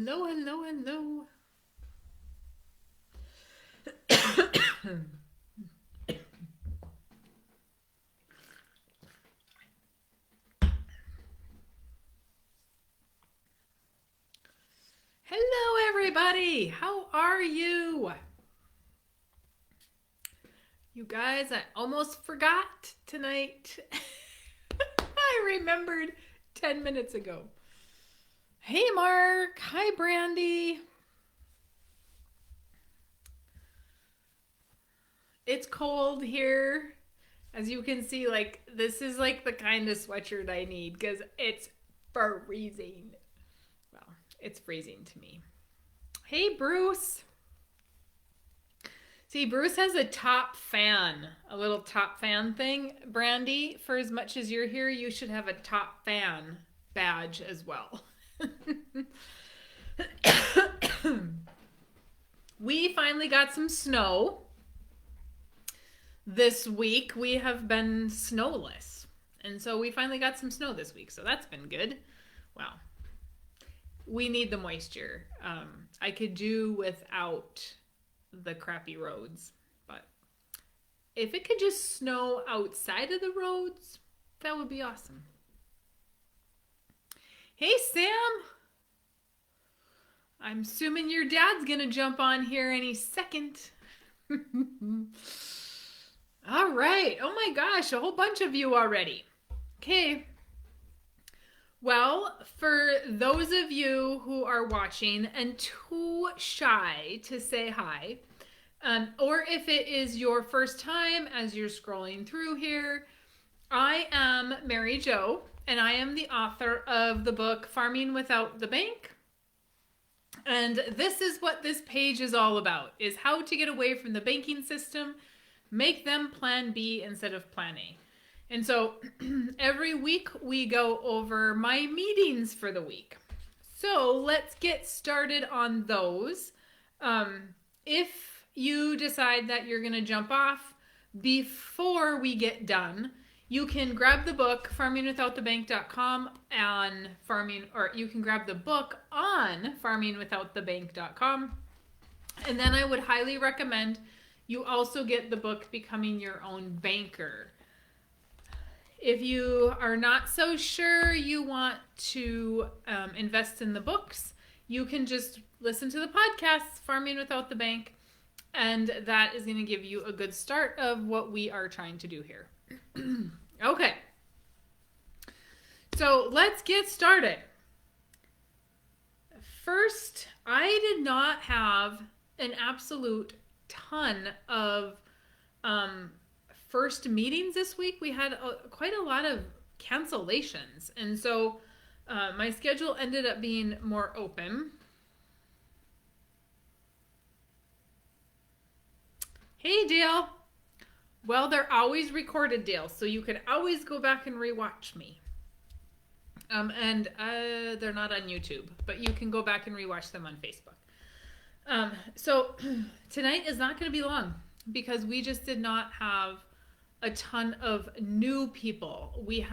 Hello, hello, hello. Hello, everybody. How are you? You guys, I almost forgot tonight. I remembered 10 minutes ago. Hey, Mark. Hi, Brandy. It's cold here. As you can see, this is like the kind of sweatshirt I need because it's freezing. Well, it's freezing to me. Hey, Bruce. See, Bruce has a top fan, a little top fan thing. Brandy, for as much as you're here, you should have a top fan badge as well. We finally got some snow this week. We have been snowless. And so we finally got some snow this week. So that's been good. Well, we need the moisture. I could do without the crappy roads, but if it could just snow outside of the roads, that would be awesome. Hey, Sam. I'm assuming your dad's gonna jump on here any second. All right. Oh my gosh, a whole bunch of you already. Okay. Well, for those of you who are watching and too shy to say hi, or if it is your first time as you're scrolling through here, I am Mary Jo, and I am the author of the book Farming Without the Bank. And this is what this page is all about, is how to get away from the banking system, make them plan B instead of plan A. And so every week we go over my meetings for the week. So let's get started on those. If you decide that you're going to jump off before we get done, you can grab the book farmingwithoutthebank.com and you can grab the book on farmingwithoutthebank.com. And then I would highly recommend you also get the book Becoming Your Own Banker. If you are not so sure you want to invest in the books, you can just listen to the podcast, Farming Without the Bank, and that is going to give you a good start of what we are trying to do here. Okay. So let's get started. First, I did not have an absolute ton of first meetings this week. We had quite a lot of cancellations, and so my schedule ended up being more open. Hey, Dale. Well, they're always recorded, Dale, so you can always go back and rewatch me. And they're not on YouTube, but you can go back and rewatch them on Facebook. So tonight is not going to be long because we just did not have a ton of new people. I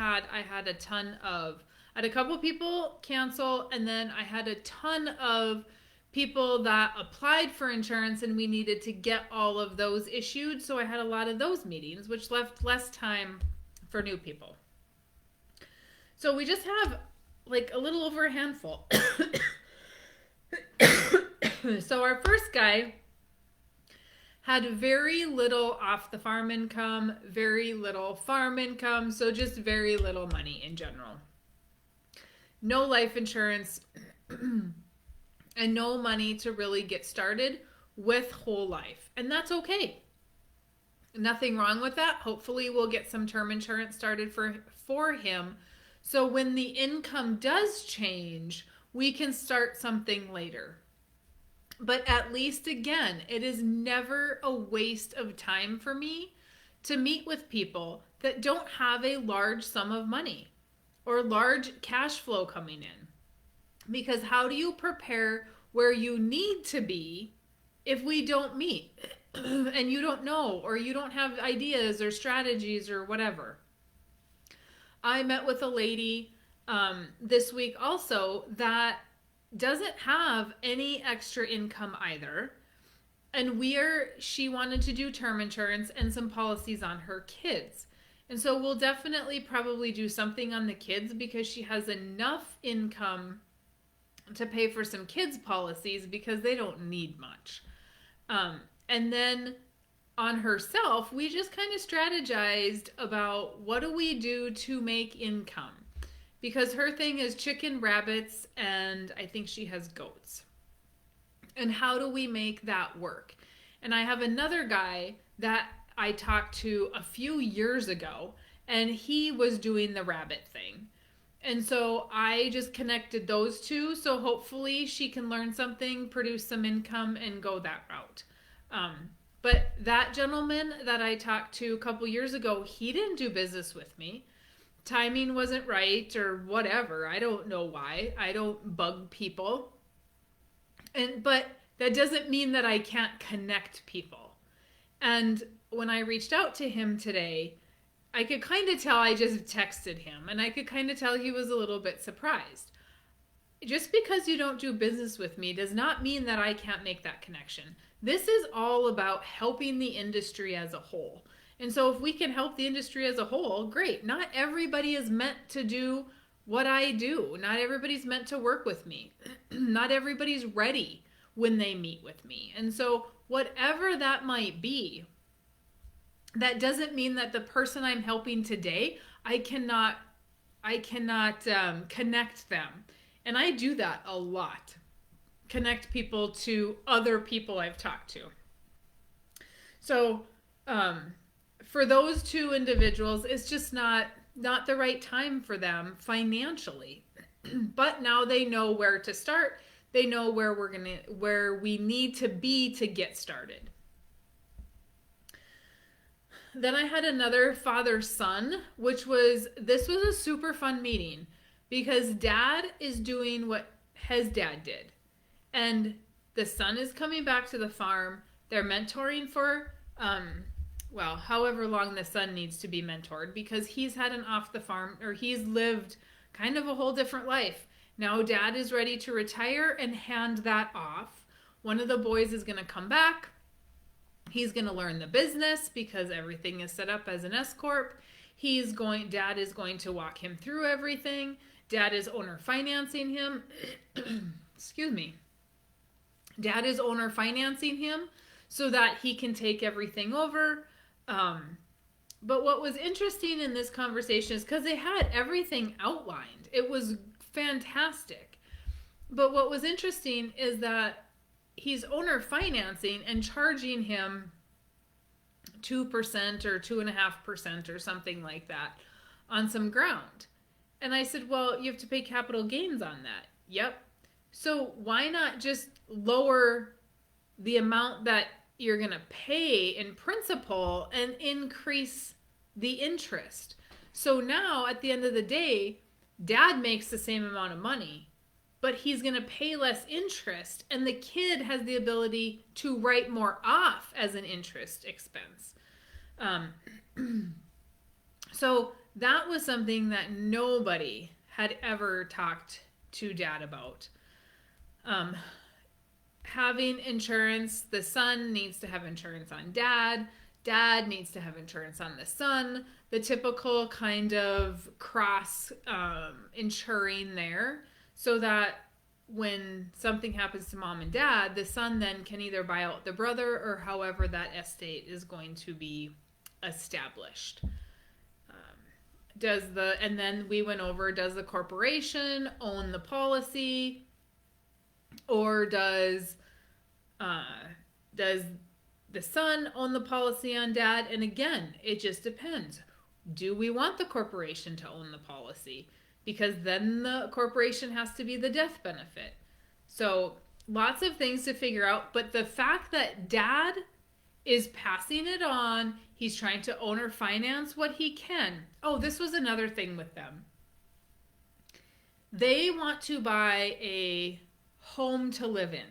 had a couple people cancel, and then I had a ton of people that applied for insurance, and we needed to get all of those issued. So I had a lot of those meetings, which left less time for new people. So we just have like a little over a handful. So our first guy had very little off the farm income, very little farm income, so just very little money in general. No life insurance and no money to really get started with whole life. And that's okay. Nothing wrong with that. Hopefully we'll get some term insurance started for him. So when the income does change, we can start something later. But at least, again, it is never a waste of time for me to meet with people that don't have a large sum of money or large cash flow coming in. Because how do you prepare where you need to be if we don't meet and you don't know, or you don't have ideas or strategies or whatever? I met with a lady this week also that doesn't have any extra income either. And she wanted to do term insurance and some policies on her kids. And so we'll definitely probably do something on the kids because she has enough income to pay for some kids policies because they don't need much. And then on herself, we just kind of strategized about what do we do to make income, because her thing is chicken, rabbits, and I think she has goats. And how do we make that work? And I have another guy that I talked to a few years ago, and he was doing the rabbit thing. And so I just connected those two. So hopefully she can learn something, produce some income, and go that route. But that gentleman that I talked to a couple years ago, he didn't do business with me. Timing wasn't right or whatever. I don't know why. I don't bug people. But that doesn't mean that I can't connect people. And when I reached out to him today, I could kind of tell, I just texted him, and I could kind of tell he was a little bit surprised. Just because you don't do business with me does not mean that I can't make that connection. This is all about helping the industry as a whole. And so if we can help the industry as a whole, great. Not everybody is meant to do what I do. Not everybody's meant to work with me. Not everybody's ready when they meet with me. And so whatever that might be, that doesn't mean that the person I'm helping today, I cannot connect them. And I do that a lot. Connect people to other people I've talked to. So for those two individuals, it's just not the right time for them financially. But now they know where to start. They know where we need to be to get started. Then I had another father-son, this was a super fun meeting because dad is doing what his dad did. And the son is coming back to the farm. They're mentoring for, however long the son needs to be mentored, because he's had an off the farm, or he's lived kind of a whole different life. Now dad is ready to retire and hand that off. One of the boys is going to come back. He's going to learn the business because everything is set up as an S corp. Dad is going to walk him through everything. Dad is owner financing him. Excuse me. Dad is owner financing him so that he can take everything over. But what was interesting in this conversation is because they had everything outlined. It was fantastic. But what was interesting is that he's owner financing and charging him 2% or 2.5% or something like that on some ground. And I said, well, you have to pay capital gains on that. Yep. So why not just lower the amount that you're going to pay in principal and increase the interest? So now at the end of the day, dad makes the same amount of money, but he's going to pay less interest, and the kid has the ability to write more off as an interest expense. So that was something that nobody had ever talked to dad about. Having insurance, the son needs to have insurance on dad. Dad needs to have insurance on the son. The typical kind of cross insuring there, so that when something happens to mom and dad, the son then can either buy out the brother or however that estate is going to be established. And then we went over, does the corporation own the policy, or does the son own the policy on dad? And again, it just depends. Do we want the corporation to own the policy? Because then the corporation has to be the death benefit. So lots of things to figure out. But the fact that dad is passing it on, he's trying to owner finance what he can. Oh, this was another thing with them. They want to buy a home to live in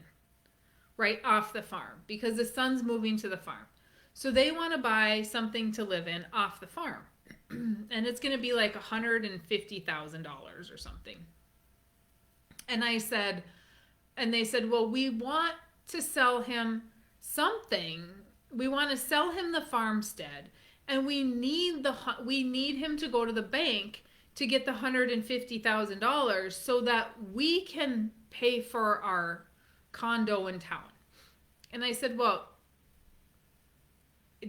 right off the farm because the son's moving to the farm. So they want to buy something to live in off the farm. And it's going to be like $150,000 or something. And I said, and they said, well, we want to sell him something. We want to sell him the farmstead, and we need him to go to the bank to get the $150,000 so that we can pay for our condo in town. And I said, well,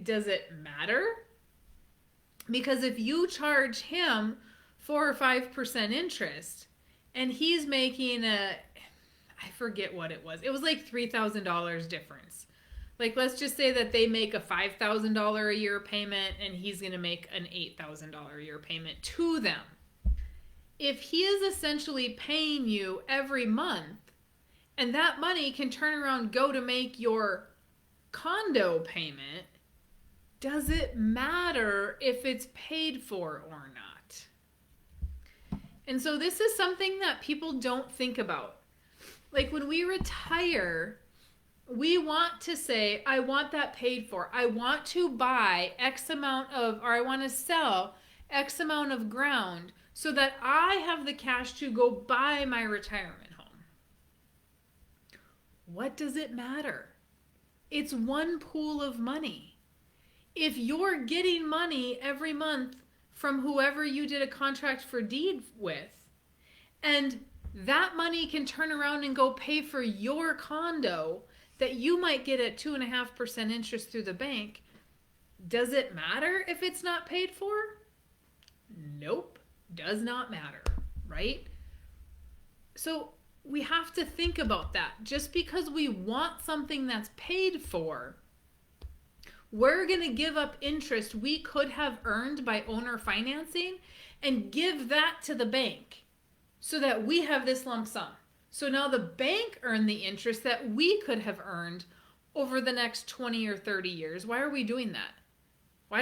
does it matter? Because if you charge him 4 or 5% interest and he's making I forget what it was. It was like $3,000 difference. Like, let's just say that they make a $5,000 a year payment and he's going to make an $8,000 a year payment to them. If he is essentially paying you every month, and that money can turn around, go to make your condo payment, does it matter if it's paid for or not? And so this is something that people don't think about. Like, when we retire, we want to say, I want that paid for. I want to buy X amount of, or I want to sell X amount of ground so that I have the cash to go buy my retirement home. What does it matter? It's one pool of money. If you're getting money every month from whoever you did a contract for deed with, and that money can turn around and go pay for your condo that you might get at 2.5% interest through the bank, does it matter if it's not paid for? Nope, does not matter, right? So we have to think about that. Just because we want something that's paid for, we're going to give up interest we could have earned by owner financing and give that to the bank so that we have this lump sum. So now the bank earned the interest that we could have earned over the next 20 or 30 years. Why are we doing that? Why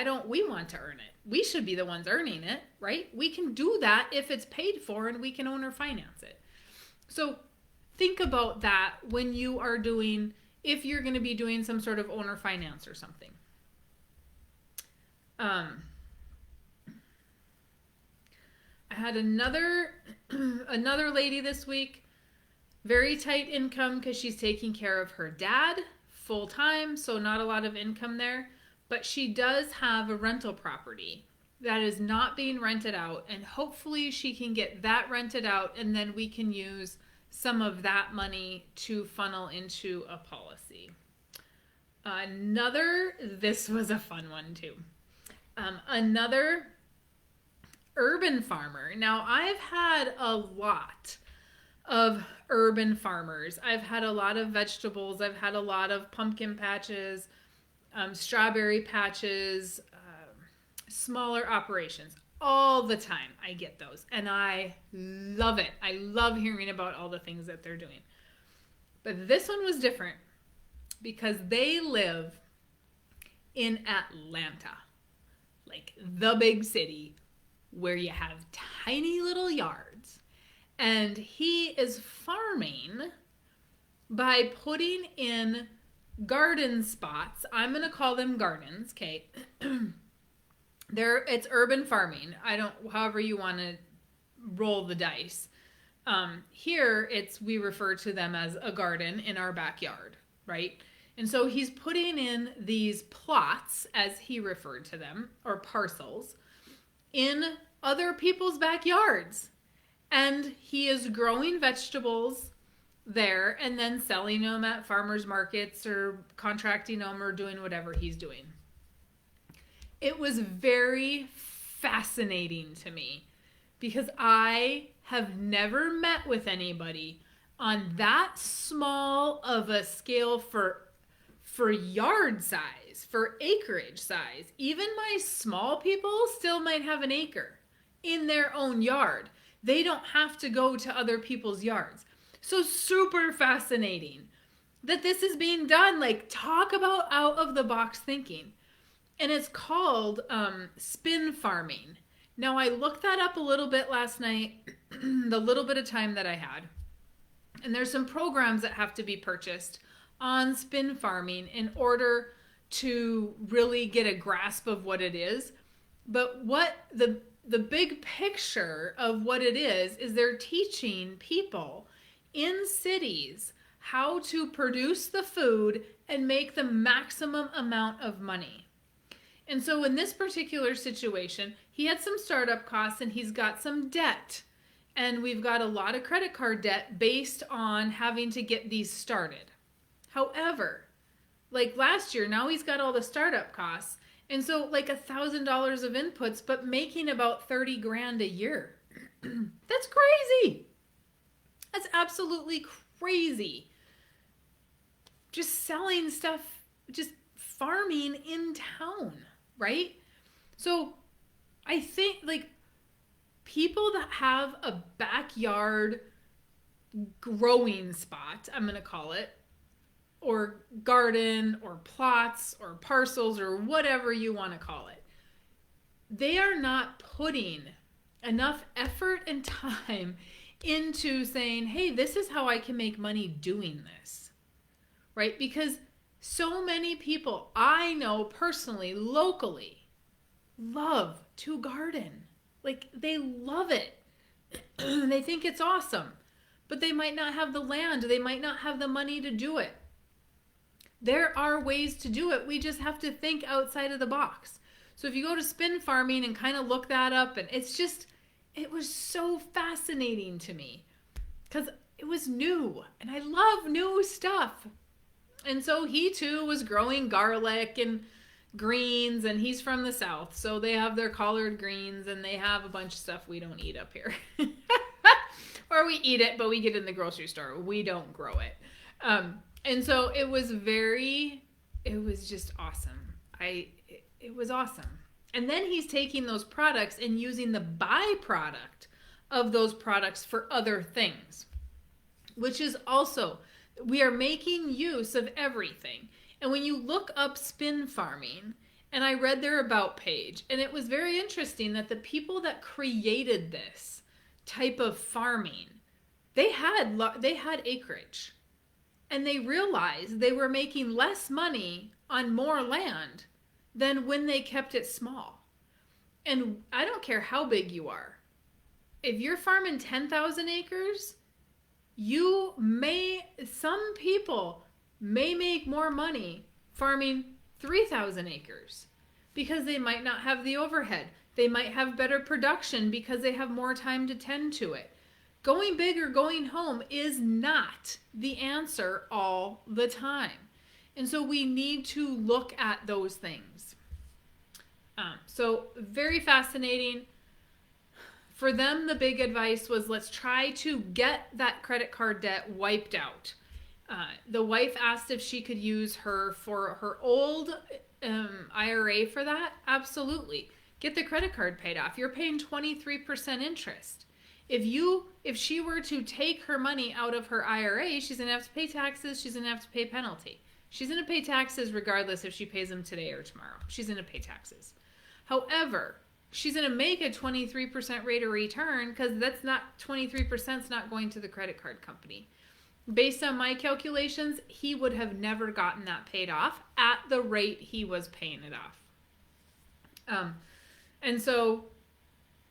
don't we want to earn it? We should be the ones earning it, right? We can do that if it's paid for and we can owner finance it. So think about that when you are doing, if you're going to be doing some sort of owner finance or something. I had another lady this week, very tight income because she's taking care of her dad full time, so not a lot of income there, but she does have a rental property that is not being rented out, and hopefully she can get that rented out, and then we can use some of that money to funnel into a policy. This was a fun one too. Another urban farmer. Now, I've had a lot of urban farmers. I've had a lot of vegetables. I've had a lot of pumpkin patches, strawberry patches, smaller operations. All the time I get those, and I love it. I love hearing about all the things that they're doing. But this one was different because they live in Atlanta, like the big city where you have tiny little yards. And he is farming by putting in garden spots. I'm going to call them gardens, okay? It's urban farming. However you want to roll the dice. Here, we refer to them as a garden in our backyard, right? And so he's putting in these plots, as he referred to them, or parcels, in other people's backyards. And he is growing vegetables there and then selling them at farmers markets or contracting them or doing whatever he's doing. It was very fascinating to me because I have never met with anybody on that small of a scale for yard size, for acreage size. Even my small people still might have an acre in their own yard. They don't have to go to other people's yards. So super fascinating that this is being done. Like, talk about out of the box thinking. And it's called spin farming. Now, I looked that up a little bit last night, the little bit of time that I had. And there's some programs that have to be purchased on spin farming in order to really get a grasp of what it is. But what the big picture of what it is they're teaching people in cities how to produce the food and make the maximum amount of money. And so in this particular situation, he had some startup costs and he's got some debt. And we've got a lot of credit card debt based on having to get these started. However, like last year, now he's got all the startup costs. And so like $1,000 of inputs, but making about 30 grand a year. That's crazy. That's absolutely crazy. Just selling stuff, just farming in town, right? So I think like people that have a backyard growing spot, I'm going to call it, or garden or plots or parcels or whatever you want to call it, they are not putting enough effort and time into saying, hey, this is how I can make money doing this, right? Because so many people I know personally, locally, love to garden. Like they love it. They think it's awesome, but they might not have the land. They might not have the money to do it. There are ways to do it. We just have to think outside of the box. So if you go to spin farming and kind of look that up, and it was so fascinating to me because it was new and I love new stuff. And so he too was growing garlic and greens, and he's from the South. So they have their collard greens and they have a bunch of stuff we don't eat up here. Or we eat it, but we get it in the grocery store. We don't grow it. And so it was just awesome. It was awesome. And then he's taking those products and using the byproduct of those products for other things, which is also, we are making use of everything. And when you look up spin farming, and I read their about page, and it was very interesting that the people that created this type of farming, they had acreage. And they realized they were making less money on more land than when they kept it small. And I don't care how big you are. If you're farming 10,000 acres, some people may make more money farming 3,000 acres because they might not have the overhead. They might have better production because they have more time to tend to it. Going big or going home is not the answer all the time. And so we need to look at those things. So very fascinating. For them, the big advice was, let's try to get that credit card debt wiped out. The wife asked if she could use her old IRA for that. Absolutely. Get the credit card paid off. You're paying 23% interest. If she were to take her money out of her IRA, she's going to have to pay taxes. She's going to have to pay penalty. She's going to pay taxes regardless if she pays them today or tomorrow. She's going to pay taxes. However, she's going to make a 23% rate of return because that's not 23% is not going to the credit card company. Based on my calculations, he would have never gotten that paid off at the rate he was paying it off. And so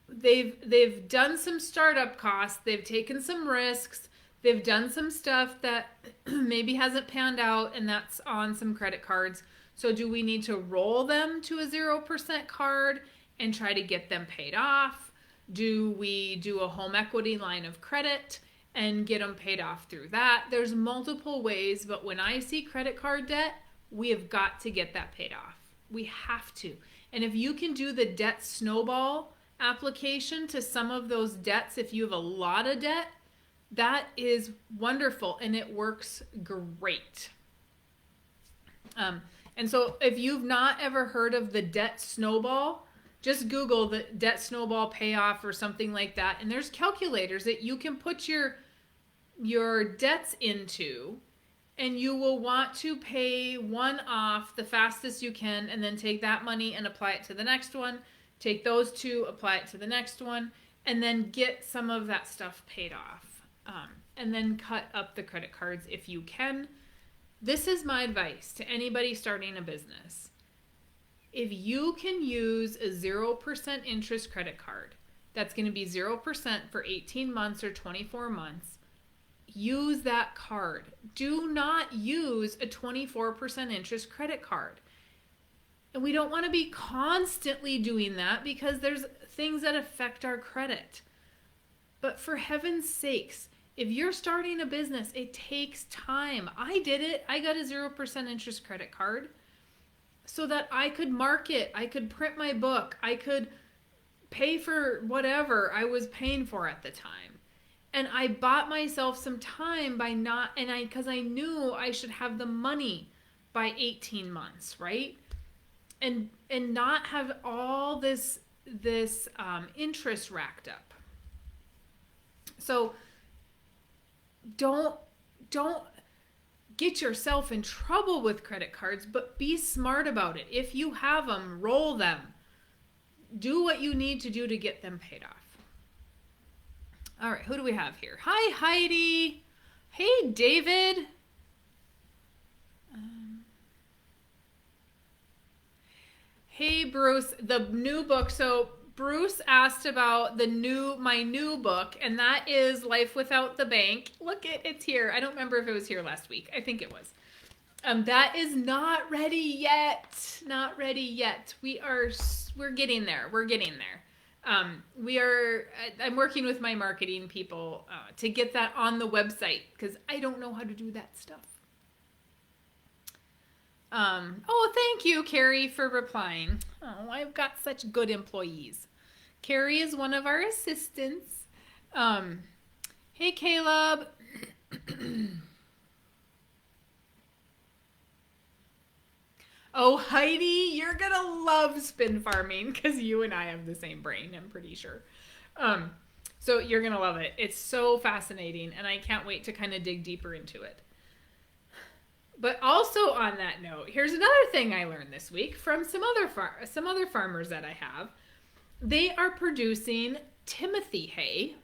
they've done some startup costs. They've taken some risks. They've done some stuff that maybe hasn't panned out, and that's on some credit cards. So do we need to roll them to a 0% card and try to get them paid off? Do we do a home equity line of credit and get them paid off through that? There's multiple ways, but when I see credit card debt, we have got to get that paid off. We have to. And if you can do the debt snowball application to some of those debts, if you have a lot of debt, that is wonderful and it works great. And so if you've not ever heard of the debt snowball, just Google the debt snowball payoff or something like that. And there's calculators that you can put your debts into, and you will want to pay one off the fastest you can, and then take that money and apply it to the next one. Take those two, apply it to the next one, and then get some of that stuff paid off. And then cut up the credit cards if you can. This is my advice to anybody starting a business. If you can use a 0% interest credit card, that's going to be 0% for 18 months or 24 months, use that card. Do not use a 24% interest credit card. And we don't want to be constantly doing that because there's things that affect our credit. But for heaven's sakes, if you're starting a business, it takes time. I did it. I got a 0% interest credit card so that I could market, I could print my book, I could pay for whatever I was paying for at the time. And I bought myself some time by not, because I knew I should have the money by 18 months, right? And not have all this interest racked up. So don't get yourself in trouble with credit cards, but be smart about it. If you have them, roll them. Do what you need to do to get them paid off. All right, who do we have here? Hi, Heidi. Hey, David. Hey, Bruce. The new book. So Bruce asked about my new book, and that is Life Without the Bank. Look, it's here. I don't remember if it was here last week. I think it was. That is not ready yet. Not ready yet. We're getting there. We're getting there. I'm working with my marketing people to get that on the website because I don't know how to do that stuff. Thank you, Carrie, for replying. Oh, I've got such good employees. Carrie is one of our assistants. Hey, Caleb. Oh, Heidi, you're going to love spin farming because you and I have the same brain, I'm pretty sure. So you're going to love it. It's so fascinating, and I can't wait to kind of dig deeper into it. But also on that note, here's another thing I learned this week from some other farmers that I have. They are producing Timothy hay.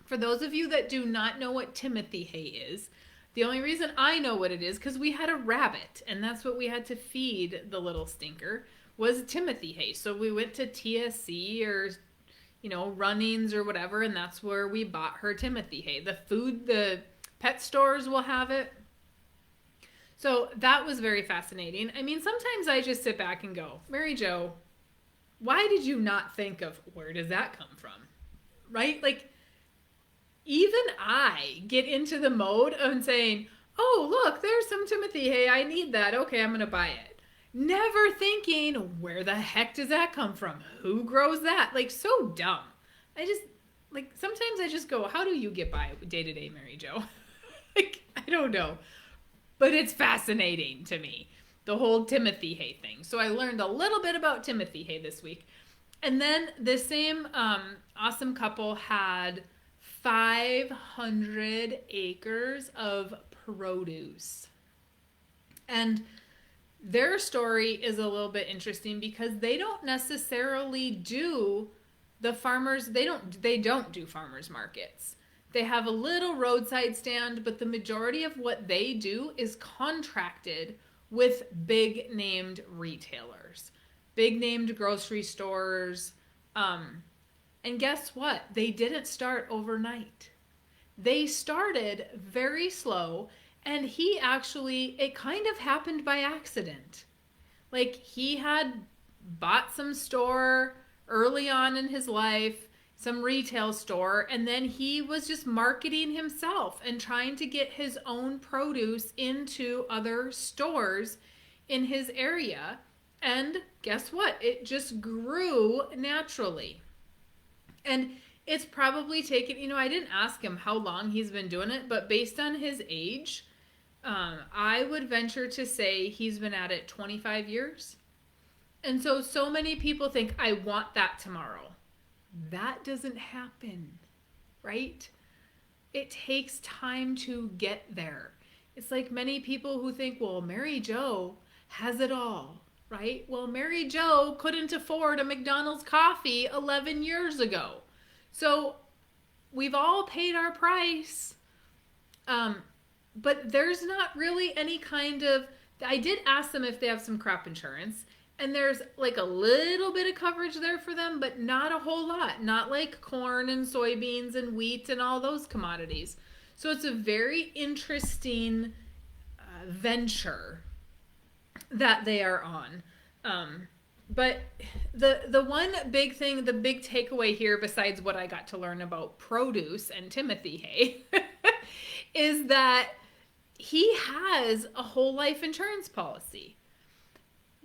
For those of you that do not know what Timothy hay is, the only reason I know what it is because we had a rabbit, and that's what we had to feed the little stinker was Timothy hay. So we went to TSC or Runnings or whatever, and that's where we bought her Timothy hay. The pet stores will have it. So that was very fascinating. I mean, sometimes I just sit back and go, Mary Jo, why did you not think of where does that come from? Right? Like, even I get into the mode of saying, oh, look, there's some Timothy hay. I need that. Okay, I'm going to buy it. Never thinking, where the heck does that come from? Who grows that? Like, so dumb. Sometimes I just go, how do you get by day to day, Mary Jo? I don't know. But it's fascinating to me, the whole Timothy hay thing. So I learned a little bit about Timothy hay this week. And then the same awesome couple had 500 acres of produce. And their story is a little bit interesting because they don't necessarily do they don't do farmers markets. They have a little roadside stand, but the majority of what they do is contracted with big named retailers, big named grocery stores. And guess what? They didn't start overnight. They started very slow, and it kind of happened by accident. Like, he had bought some store early on in his life, some retail store, and then he was just marketing himself and trying to get his own produce into other stores in his area. And guess what? It just grew naturally. And it's probably taken, I didn't ask him how long he's been doing it, but based on his age, I would venture to say he's been at it 25 years. And so many people think, I want that tomorrow. That doesn't happen, right? It takes time to get there. It's like many people who think, well, Mary Jo has it all, right? Well, Mary Jo couldn't afford a McDonald's coffee 11 years ago. So we've all paid our price. But there's not really any kind of, I did ask them if they have some crop insurance. And there's like a little bit of coverage there for them, but not a whole lot. Not like corn and soybeans and wheat and all those commodities. So it's a very interesting venture that they are on. But the one big thing, the big takeaway here, besides what I got to learn about produce and Timothy Hay, is that he has a whole life insurance policy.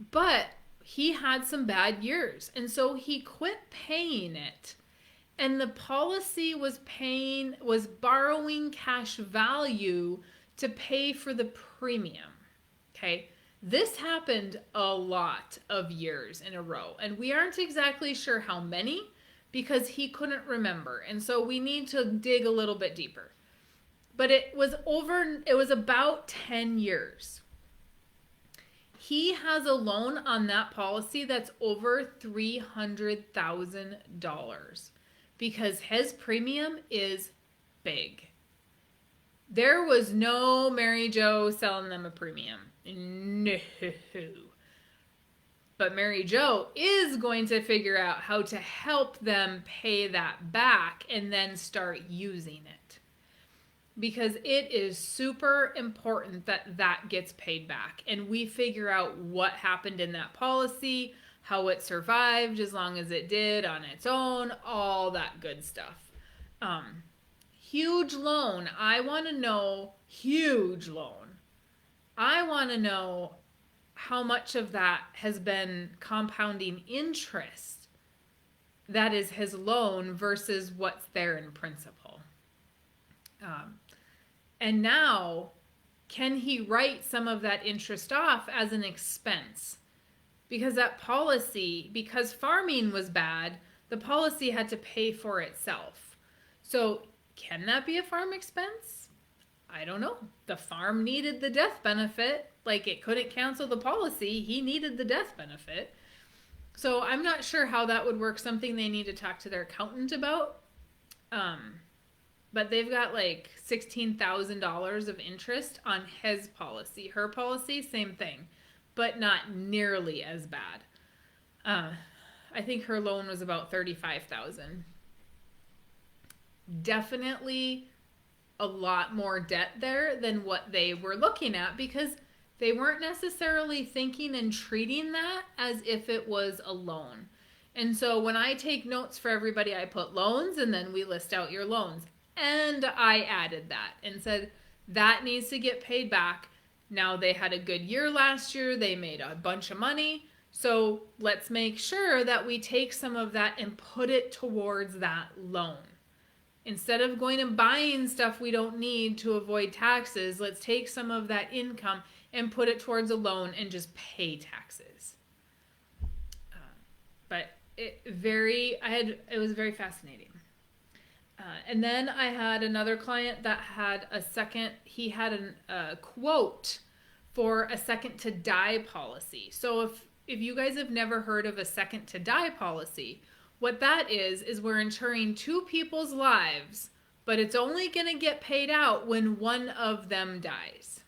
But he had some bad years, and so he quit paying it. And the policy was borrowing cash value to pay for the premium. Okay? This happened a lot of years in a row, and we aren't exactly sure how many because he couldn't remember. And so we need to dig a little bit deeper. But it was about 10 years. He has a loan on that policy that's over $300,000 because his premium is big. There was no Mary Jo selling them a premium. No. But Mary Jo is going to figure out how to help them pay that back and then start using it. Because it is super important that that gets paid back. And we figure out what happened in that policy, how it survived as long as it did on its own, all that good stuff. Huge loan. I want to know, huge loan. I want to know how much of that has been compounding interest. That is his loan versus what's there in principal. And now, can he write some of that interest off as an expense? Because that policy, because farming was bad, the policy had to pay for itself. So can that be a farm expense? I don't know. The farm needed the death benefit. Like, it couldn't cancel the policy. He needed the death benefit. So I'm not sure how that would work. Something they need to talk to their accountant about. But they've got like $16,000 of interest on his policy. Her policy, same thing, but not nearly as bad. I think her loan was about $35,000. Definitely a lot more debt there than what they were looking at because they weren't necessarily thinking and treating that as if it was a loan. And so when I take notes for everybody, I put loans and then we list out your loans. And I added that and said, that needs to get paid back. Now they had a good year last year. They made a bunch of money. So let's make sure that we take some of that and put it towards that loan. Instead of going and buying stuff we don't need to avoid taxes, let's take some of that income and put it towards a loan and just pay taxes. But it was very fascinating. And then I had another client that had he had a quote for a second to die policy. So if you guys have never heard of a second to die policy, what that is we're insuring two people's lives, but it's only going to get paid out when one of them dies.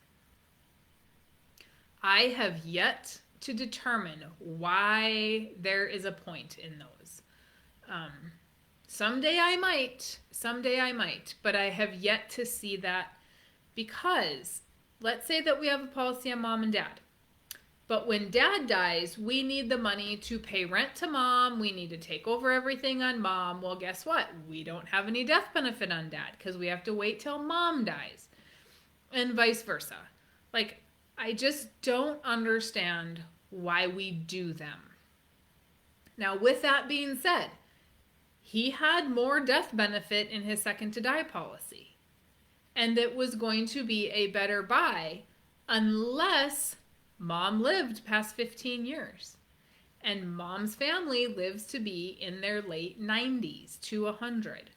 I have yet to determine why there is a point in those. Someday I might, but I have yet to see that because let's say that we have a policy on mom and dad. But when dad dies, we need the money to pay rent to mom. We need to take over everything on mom. Well, guess what? We don't have any death benefit on dad because we have to wait till mom dies and vice versa. Like, I just don't understand why we do them. Now, with that being said, he had more death benefit in his second to die policy. And it was going to be a better buy unless mom lived past 15 years. And mom's family lives to be in their late 90s to 100.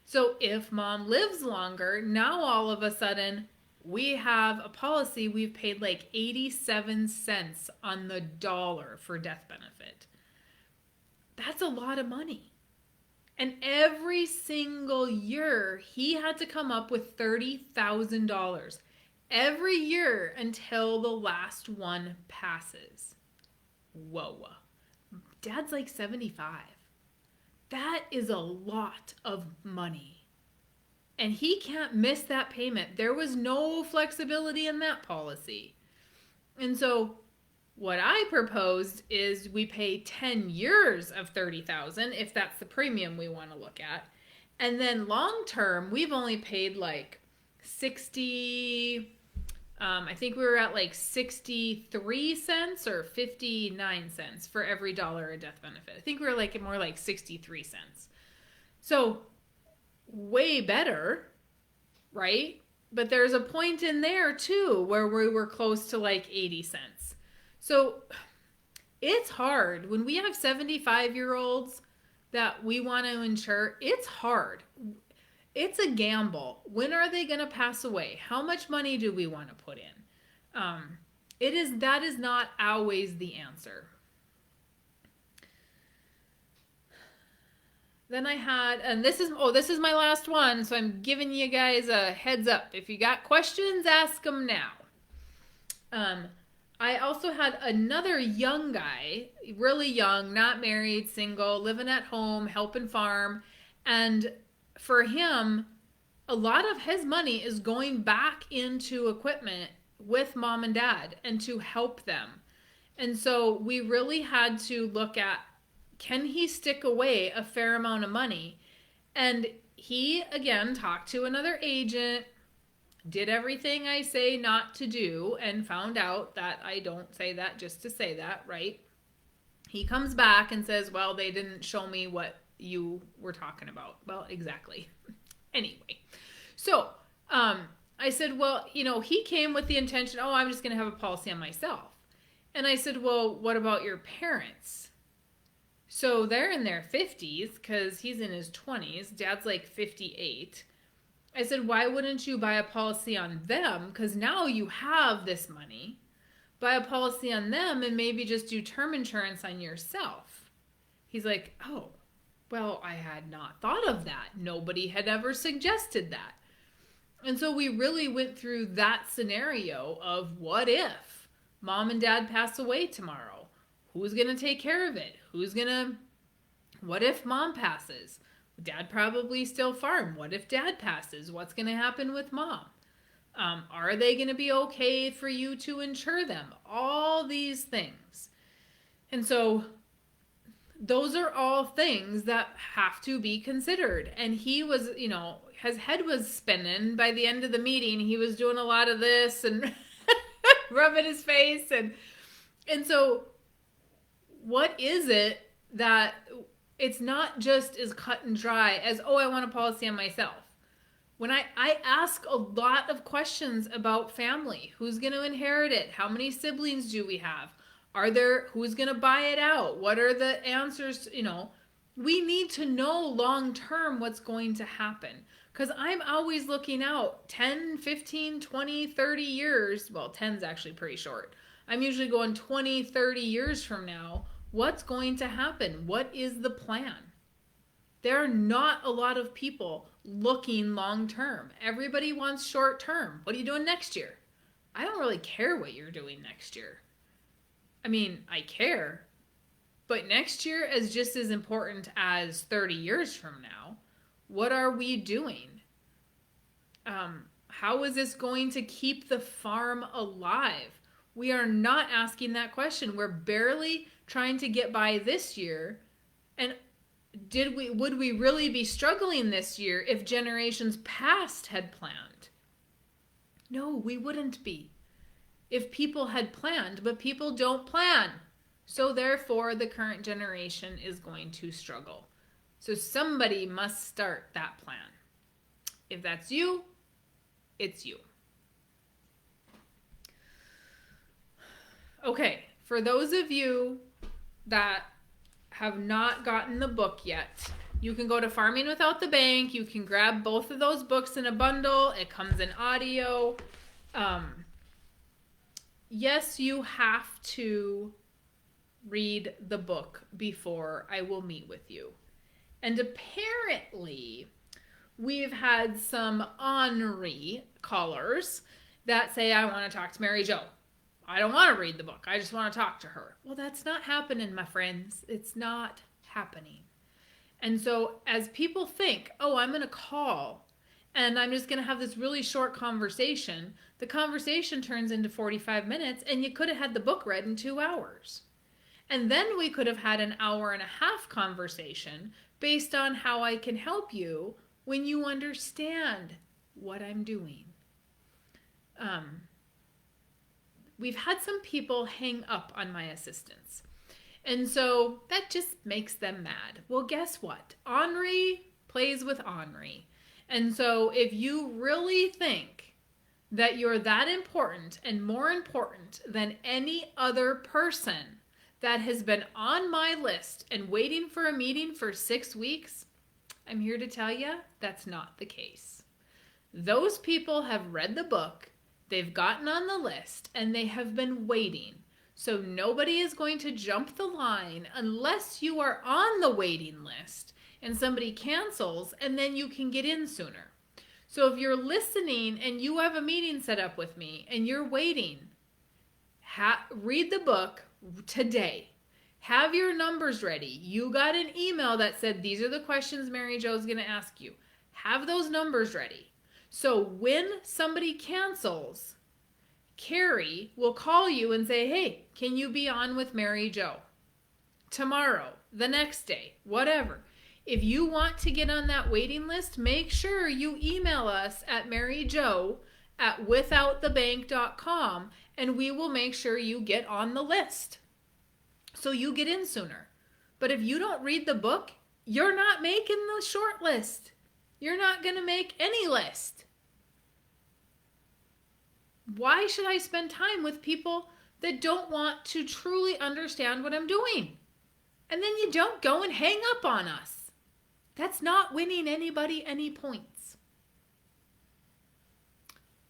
So if mom lives longer, now all of a sudden we have a policy we've paid like 87 cents on the dollar for death benefit. That's a lot of money. And every single year, he had to come up with $30,000 every year until the last one passes. Whoa. Dad's like 75. That is a lot of money. and he can't miss that payment. There was no flexibility in that policy. And so what I proposed is we pay 10 years of $30,000 if that's the premium we want to look at. And then long term, we've only paid like 60, I think we were at like 63 cents or 59 cents for every dollar of death benefit. I think we were like more like 63 cents. So way better, right? But there's a point in there too where we were close to like 80 cents. So it's hard when we have 75-year-olds that we want to insure. It's hard. It's a gamble. When are they going to pass away? How much money do we want to put in? That is not always the answer. Then I had, and this is my last one, so I'm giving you guys a heads up. If you got questions, ask them now. I also had another young guy, really young, not married, single, living at home, helping farm. And for him, a lot of his money is going back into equipment with mom and dad and to help them. And so we really had to look at, can he stick away a fair amount of money? And he, again, talked to another agent, did everything I say not to do, and found out that I don't say that just to say that, right? He comes back and says, well, they didn't show me what you were talking about. Well, exactly. Anyway, so I said, well, he came with the intention, oh, I'm just going to have a policy on myself. And I said, well, what about your parents? So they're in their 50s because he's in his 20s. Dad's like 58. I said, why wouldn't you buy a policy on them? Because now you have this money. Buy a policy on them and maybe just do term insurance on yourself. He's like, oh, well, I had not thought of that. Nobody had ever suggested that. And so we really went through that scenario of what if mom and dad pass away tomorrow? Who's going to take care of it? What if mom passes? Dad probably still farm. What if dad passes? What's going to happen with mom? Are they going to be okay for you to insure them? All these things. And so those are all things that have to be considered. And he was, his head was spinning by the end of the meeting. He was doing a lot of this and rubbing his face. And so what is it that it's not just as cut and dry as, oh, I want a policy on myself. When I ask a lot of questions about family, who's going to inherit it? How many siblings do we have? Who's going to buy it out? What are the answers? We need to know long term what's going to happen. Because I'm always looking out 10, 15, 20, 30 years. Well, 10's actually pretty short. I'm usually going 20, 30 years from now. What's going to happen? What is the plan? There are not a lot of people looking long term. Everybody wants short term. What are you doing next year? I don't really care what you're doing next year. I mean, I care, but next year is just as important as 30 years from now. What are we doing? How is this going to keep the farm alive? We are not asking that question. We're barely trying to get by this year. And would we really be struggling this year if generations past had planned? No, we wouldn't be. If people had planned, but people don't plan. So therefore, the current generation is going to struggle. So somebody must start that plan. If that's you, it's you. Okay, for those of you that have not gotten the book yet, you can go to Farming Without the Bank. You can grab both of those books in a bundle. It comes in audio. Yes, you have to read the book before I will meet with you. And apparently, we've had some ornery callers that say, I want to talk to Mary Jo. I don't want to read the book. I just want to talk to her. Well, that's not happening, my friends. It's not happening. And so as people think, oh, I'm going to call and I'm just going to have this really short conversation. The conversation turns into 45 minutes, and you could have had the book read in 2 hours. And then we could have had an hour and a half conversation based on how I can help you when you understand what I'm doing. We've had some people hang up on my assistance. And so that just makes them mad. Well, guess what? Henri plays with Henri. And so if you really think that you're that important and more important than any other person that has been on my list and waiting for a meeting for 6 weeks, I'm here to tell you that's not the case. Those people have read the book, they've gotten on the list, and they have been waiting. So nobody is going to jump the line unless you are on the waiting list and somebody cancels, and then you can get in sooner. So if you're listening and you have a meeting set up with me and you're waiting, read the book today. Have your numbers ready. You got an email that said these are the questions Mary Jo is going to ask you. Have those numbers ready. So when somebody cancels, Carrie will call you and say, hey, can you be on with Mary Jo? Tomorrow, the next day, whatever. If you want to get on that waiting list, make sure you email us at maryjo@withoutthebank.com, and we will make sure you get on the list so you get in sooner. But if you don't read the book, you're not making the short list. You're not going to make any list. Why should I spend time with people that don't want to truly understand what I'm doing? And then you don't go and hang up on us. That's not winning anybody any points.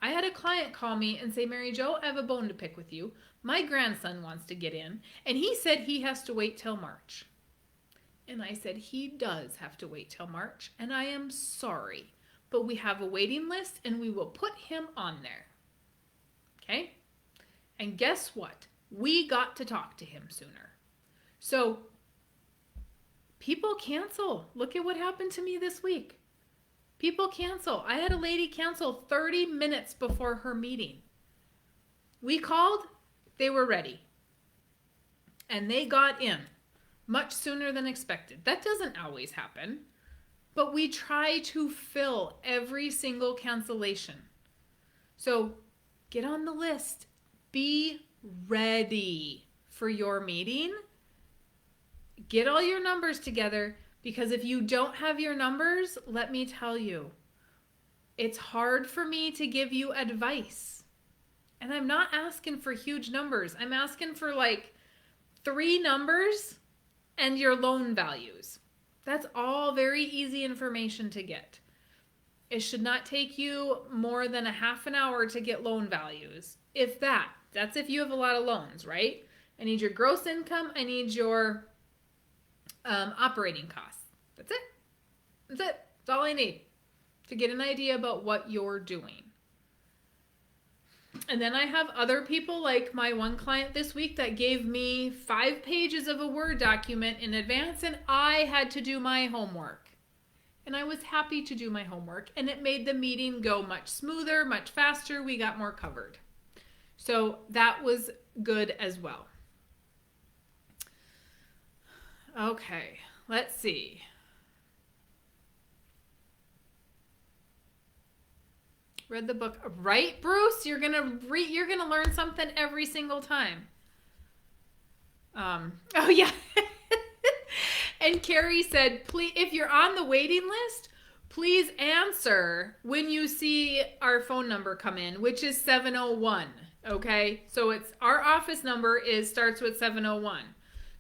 I had a client call me and say, Mary Jo, I have a bone to pick with you. My grandson wants to get in, and he said he has to wait till March. And I said, he does have to wait till March, and I am sorry, but we have a waiting list, and we will put him on there. Okay? And guess what? We got to talk to him sooner. So people cancel. Look at what happened to me this week. People cancel. I had a lady cancel 30 minutes before her meeting. We called, they were ready. And they got in much sooner than expected. That doesn't always happen, but we try to fill every single cancellation. So get on the list. Be ready for your meeting. Get all your numbers together, because if you don't have your numbers, let me tell you, it's hard for me to give you advice. And I'm not asking for huge numbers. I'm asking for like 3 numbers and your loan values. That's all very easy information to get. It should not take you more than a half an hour to get loan values. If that. That's if you have a lot of loans, right? I need your gross income. I need your operating costs. That's it. That's it. That's all I need to get an idea about what you're doing. And then I have other people, like my one client this week that gave me 5 pages of a Word document in advance, and I had to do my homework. And I was happy to do my homework, and it made the meeting go much smoother, much faster. We got more covered. So that was good as well. Okay, let's see. Read the book, right, Bruce? You're gonna learn something every single time. Oh yeah. And Carrie said, please, if you're on the waiting list, please answer when you see our phone number come in, which is 701. Okay, so it's our office number starts with 701.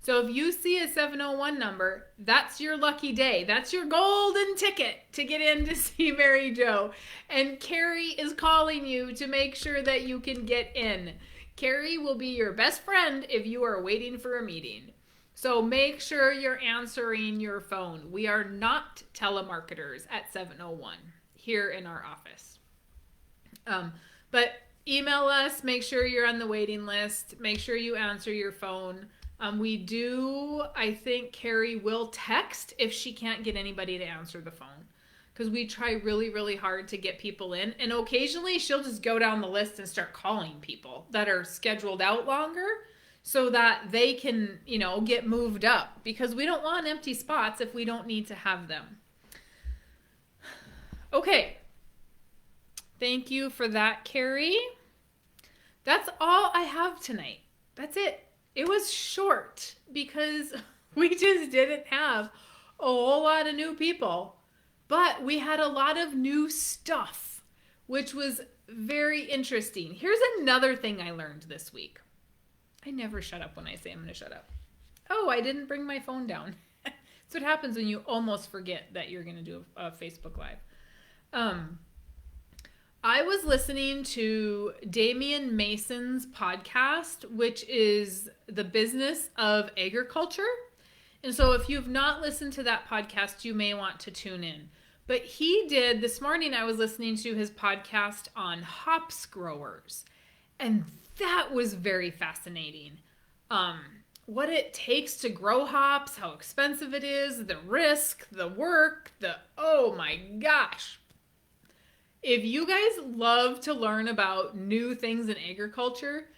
So if you see a 701 number, that's your lucky day. That's your golden ticket to get in to see Mary Jo. And Carrie is calling you to make sure that you can get in. Carrie will be your best friend if you are waiting for a meeting. So make sure you're answering your phone. We are not telemarketers at 701 here in our office. But email us, make sure you're on the waiting list, make sure you answer your phone. I think Carrie will text if she can't get anybody to answer the phone. because we try really, really hard to get people in. And occasionally she'll just go down the list and start calling people that are scheduled out longer so that they can, get moved up, because we don't want empty spots if we don't need to have them. Okay. Thank you for that, Carrie. That's all I have tonight. That's it. It was short because we just didn't have a whole lot of new people, but we had a lot of new stuff, which was very interesting. Here's another thing I learned this week. I never shut up when I say I'm going to shut up. Oh, I didn't bring my phone down. That's what happens when you almost forget that you're going to do a Facebook Live. I was listening to Damian Mason's podcast, which is The Business of Agriculture. And so if you've not listened to that podcast, you may want to tune in. But this morning I was listening to his podcast on hops growers. And that was very fascinating. What it takes to grow hops, how expensive it is, the risk, the work, oh my gosh. If you guys love to learn about new things in agriculture,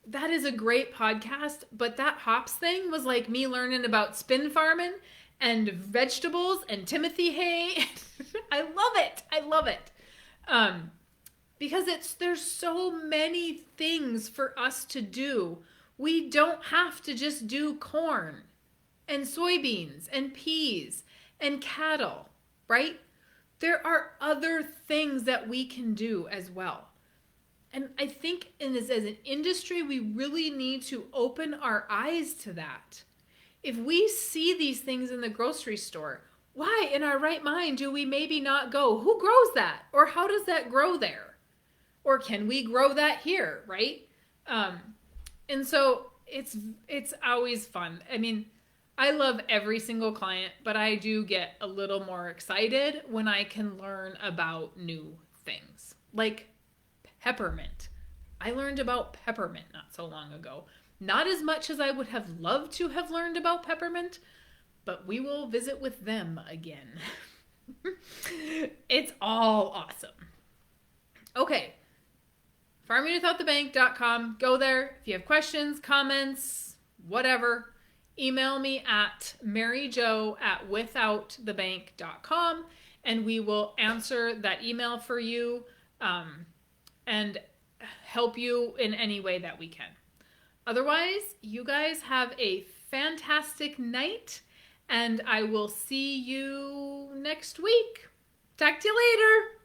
that is a great podcast. But that hops thing was like me learning about spin farming and vegetables and Timothy hay. I love it. I love it. Because there's so many things for us to do. We don't have to just do corn and soybeans and peas and cattle, right? There are other things that we can do as well. And I think as an industry, we really need to open our eyes to that. If we see these things in the grocery store, why in our right mind do we maybe not go, who grows that? Or how does that grow there? Or can we grow that here, right? And so it's always fun. I mean, I love every single client, but I do get a little more excited when I can learn about new things. Like peppermint. I learned about peppermint not so long ago. Not as much as I would have loved to have learned about peppermint, but we will visit with them again. It's all awesome. Okay. farmingwithoutthebank.com. Go there. If you have questions, comments, whatever, email me at maryjo@withoutthebank.com and we will answer that email for you and help you in any way that we can. Otherwise, you guys have a fantastic night and I will see you next week. Talk to you later.